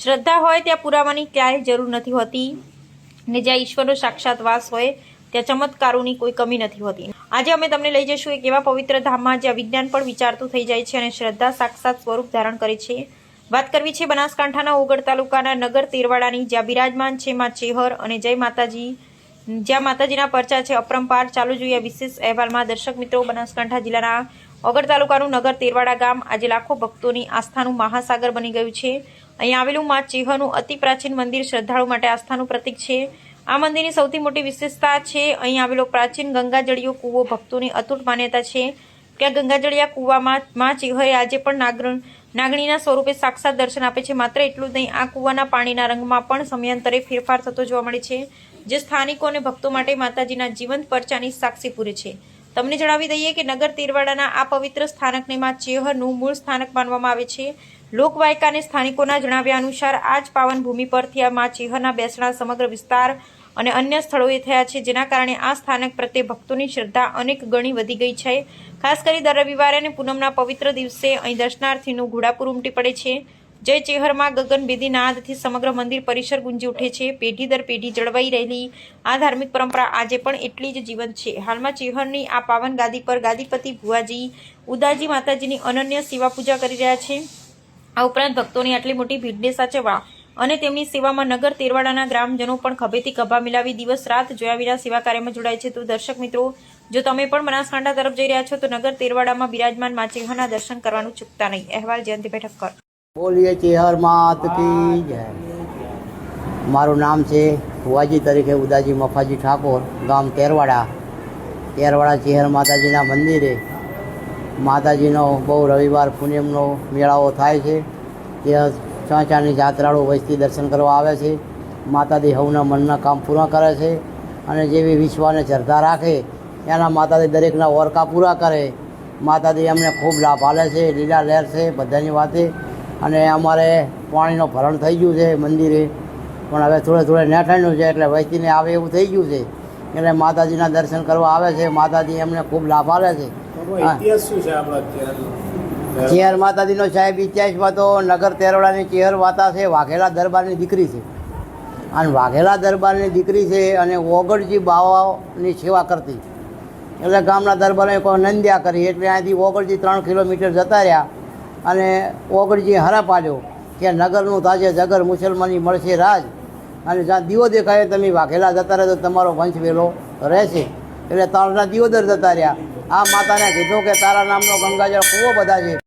શ્રદ્ધા હોય ત્યાં પુરાવાની ક્યાંય જરૂર નથી હોતી ને જ્યાં ઈશ્વરનો સાક્ષાત વાસ હોય ત્યાં ચમત્કારોની કોઈ કમી નથી હોતી। આજે અમે તમને લઈ જઈશું એક એવા પવિત્ર ધામમાં જ્યાં વિજ્ઞાન પણ વિચારતું થઈ જાય છે અને શ્રદ્ધા સાક્ષાત સ્વરૂપ ધારણ કરે છે। વાત કરવી છે બનાસકાંઠાના ઓગળ તાલુકાના નગર તેરવાડાની, જ્યાં બિરાજમાન છે માં ચેહર અને જય માતાજી, જ્યાં માતાજીના પરચા છે અપરંપાર। ચાલુ જોઈએ વિશેષ અહેવાલમાં। દર્શક મિત્રો, બનાસકાંઠા જિલ્લાના ઓગળ તાલુકાનું નગર તેરવાડા ગામ આજે લાખો ભક્તોની આસ્થાનું મહાસાગર બની ગયું છે। અહીં આવેલું માં ચેહરનું અતિ પ્રાચીન મંદિર શ્રદ્ધાળુ માટે આસ્થાનું પ્રતીક છે। આ મંદિરની સૌથી મોટી વિશેષતા છે અહીં આવેલો પ્રાચીન ગંગાજળીયો કૂવો। ભક્તોની અતૂટ માન્યતા છે કે આ ગંગાજળિયા કૂવામાં માં ચેહરે આજે પણ નાગણીના સ્વરૂપે સાક્ષાત દર્શન આપે છે। માત્ર એટલું જ નહીં, આ કૂવાના પાણીના રંગમાં પણ સમયાંતરે ફેરફાર થતો જોવા મળે છે, જે સ્થાનિકો અને ભક્તો માટે માતાજીના જીવંત પરચાની સાક્ષી પૂરે છે। તમને જણાવી દઈએ કે નગર તેરવાડાના આ પવિત્ર સ્થાનકને માં ચેહરનું મૂળ સ્થાનક માનવામાં આવે છે। લોકવાયકા અને સ્થાનિકોના જણાવ્યા અનુસાર આ જ પાવન ભૂમિ પરથી આ માં ચેહરના બેસણા સમગ્ર વિસ્તાર અને અન્ય સ્થળોએ થયા છે, જેના કારણે આ સ્થાનક પ્રત્યે ભક્તોની શ્રદ્ધા અનેક ગણી વધી ગઈ છે। ખાસ કરી દર રવિવારે અને પૂનમના પવિત્ર દિવસે અહીં દર્શનાર્થીનું ઘોડાપુર ઉમટી પડે છે। જય ચેહરમાં ગગનભેદી નાદથી સમગ્ર મંદિર પરિસર ગુંજી ઉઠે છે। પેઢી દર પેઢી જળવાઈ રહેલી આ ધાર્મિક પરંપરા આજે પણ એટલી જ જીવંત છે। હાલમાં ચેહરની આ પાવન ગાદી પર ગાદીપતિ ભુવાજી ઉદાજી માતાજીની અનન્ય સેવા પૂજા કરી રહ્યા છે। આ ઉપરાંત ભક્તોની આટલી મોટી ભીડને સાચવવા અને તેમની સેવામાં નગર તેરવાડાના ગ્રામજનો પણ ખભેથી ખભા મિલાવી દિવસ રાત જોયા વિના સેવા કાર્યમાં જોડાય છે। તો દર્શક મિત્રો, જો તમે પણ બનાસકાંઠા તરફ જઈ રહ્યા છો તો નગર તેરવાડામાં બિરાજમાન માં ચેહરના દર્શન કરવાનું ચૂકતા નહીં। અહેવાલ જયંતિભાઈ ઠક્કર। બોલીએ ચેહર માત કી જય। મારું નામ છે ભુવાજી તરીકે ઉદાજી મફાજી ઠાકોર, ગામ તેરવાડા। તેરવાડા ચેહર માતાજીના મંદિરે માતાજીનો બહુ રવિવાર પૂનમનો મેળાવો થાય છે। ત્યાં ચાંચાની જાત્રાળુ વસ્તી દર્શન કરવા આવે છે। માતાજી સૌના મનના કામ પૂરા કરે છે અને જેવી વિશ્વાને શ્રદ્ધા રાખે એના માતાજી દરેકના ઓરકા પૂરા કરે। માતાજી અમને ખૂબ લાભ આલે છે, લીલા લહેર છે બધાની વાતે। અને અમારે પાણીનો ભરણ થઈ ગયું છે મંદિરે, પણ હવે થોડે નેઠાણ્યું છે એટલે વસ્તીને આવે એવું થઈ ગયું છે, એટલે માતાજીના દર્શન કરવા આવે છે। માતાજી એમને ખૂબ લાભ આલે છે। ચેહર માતાજીનો સાહેબ ઇતિહાસમાં તો નગર તેરવાડાની ચેહર માતા છે વાઘેલા દરબારની દીકરી છે, અને વાઘેલા દરબારની દીકરી છે અને ઓગળજી બાવાની સેવા કરતી, એટલે ગામના દરબારે કોઈ નંદ્યા કરી, એટલે અહીંથી ઓગળજી 3 કિલોમીટર જતા રહ્યા અને ઓગળજી હરા પાડ્યો કે નગરનું તાજે જગર મુસલમાની મળશે રાજ, અને જ્યાં દીવો દેખાય તમે વાઘેલા જતા રહે તો તમારો વંશ વેલો રહેશે। એટલે તારના દિયોદર જતા રહ્યા। આ માતાને કીધું કે તારા નામનો ગંગાજળ કૂવો બધા છે।